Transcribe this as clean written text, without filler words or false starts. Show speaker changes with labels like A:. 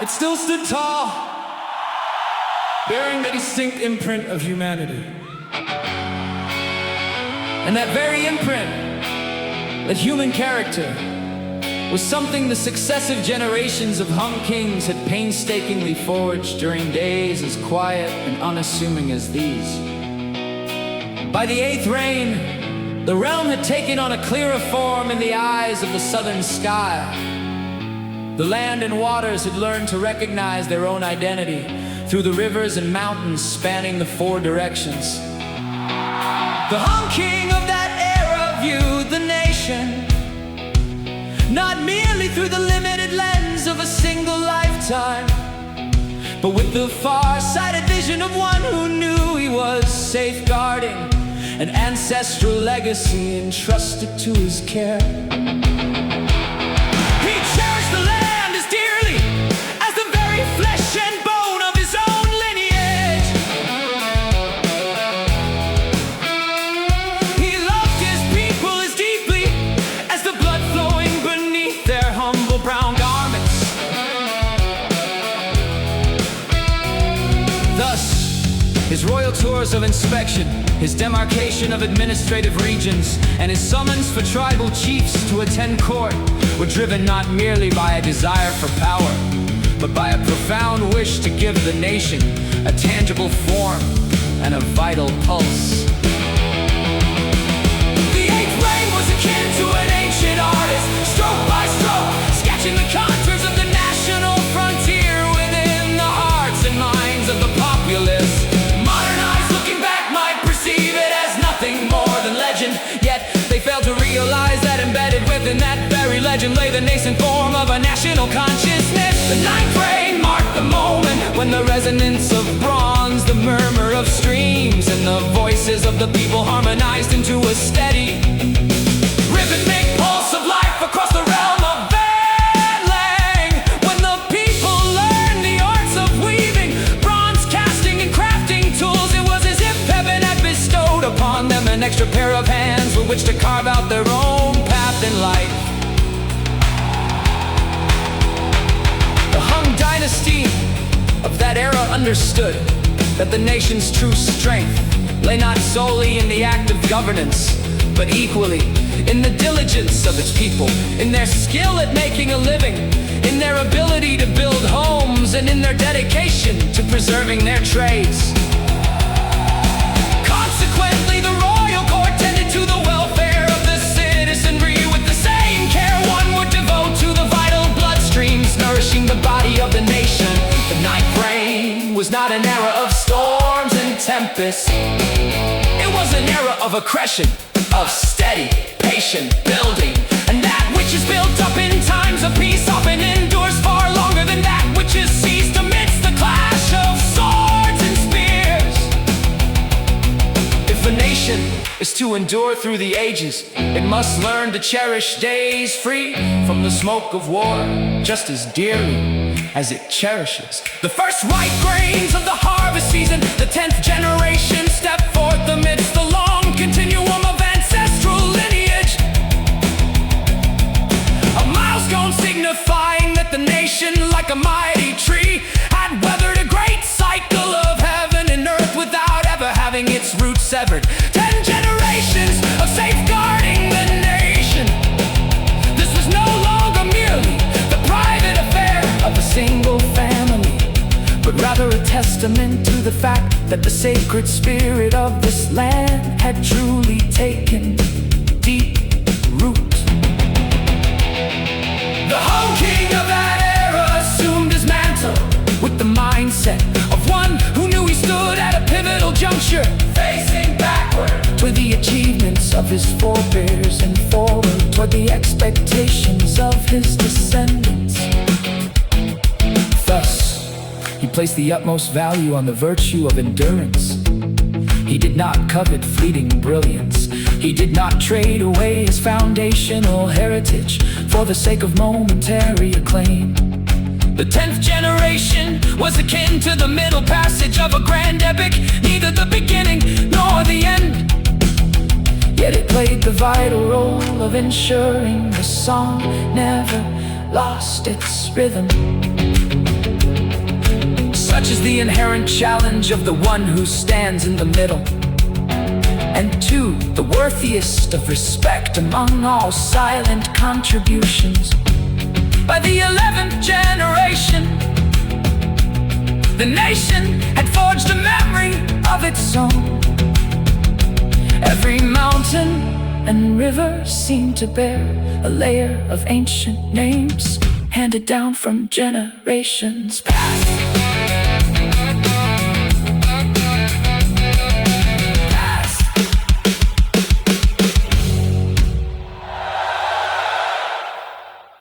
A: It still stood tall, bearing the distinct imprint of humanity. And that very imprint, that human character, was something the successive generations of Hung kings had painstakingly forged during days as quiet and unassuming as these. By the 8th reign, the realm had taken on a clearer form in the eyes of the southern sky. The land and waters had learned to recognize their own identity through the rivers and mountains spanning the 4 directions. The Hung king of that era viewed the nation not merely through the limited lens of a single lifetime, but with the far-sighted vision of one who knew he was safeguarding an ancestral legacy entrusted to his care. He cherished the land as dearly as the very flesh and bone of his own lineage. He loved his people as deeply as the blood flowing beneath their humble brown garments. Thus, his royal tours of inspection, his demarcation of administrative regions, and his summons for tribal chiefs to attend court were driven not merely by a desire for power, but by a profound wish to give the nation a tangible form and a vital pulse. The 8th reign was akin to an ancient artist, stroke by stroke, sketching the contours of the national frontier within the hearts and minds of the populace. Yet they failed to realize that embedded within that very legend lay the nascent form of a national consciousness. The 9th reign marked the moment when the resonance of bronze, the murmur of streams, and the voices of the people harmonized into a steady, rhythmic pulse of life across the realm of Lang. When the people learned the arts of weaving, bronze casting, and crafting tools, it was as if heaven had bestowed upon them an extra pair of hands with which to carve out their own path in life. The Hung dynasty of that era understood that the nation's true strength lay not solely in the act of governance, but equally in the diligence of its people, in their skill at making a living, in their ability to build homes, and in their dedication to preserving their trades. Consequently, the royal court tended to the welfare of the citizenry with the same care one would devote to the vital bloodstreams nourishing the body of the nation. The 9th reign was not an era of storms and tempests. It was an era of accretion, of steady, patient building. And that which is built up in times of peace often endures far longer than that which is seized amidst the clash of swords and spears. If a nation is to endure through the ages, it must learn to cherish days free from the smoke of war just as dearly as it cherishes the first ripe grains of the harvest season. The 10th generation step forth amidst the long continuum of ancestral lineage, a milestone signifying that the nation, like a mighty tree, had weathered a great cycle of heaven and earth without ever having its roots severed. 10 generations of safeguarding the nation. This was no longer merely the private affair of a single family, but rather a testament to the fact that the sacred spirit of this land had truly taken deep root. The Hung king of that era assumed his mantle with the mindset of one who knew he stood at a pivotal juncture, facing backward toward the achievements of his forebears and forward toward the expectations of his descendants. Thus, he placed the utmost value on the virtue of endurance. He did not covet fleeting brilliance. He did not trade away his foundational heritage for the sake of momentary acclaim. The 10th generation was akin to the middle passage of a grand epic, neither the beginning nor the end. Yet it played the vital role of ensuring the song never lost its rhythm. Such is the inherent challenge of the one who stands in the middle. And two, the worthiest of respect among all silent contributions. By the 11th generation, the nation had forged a memory of its own. Every mountain and river seemed to bear a layer of ancient names handed down from generations past.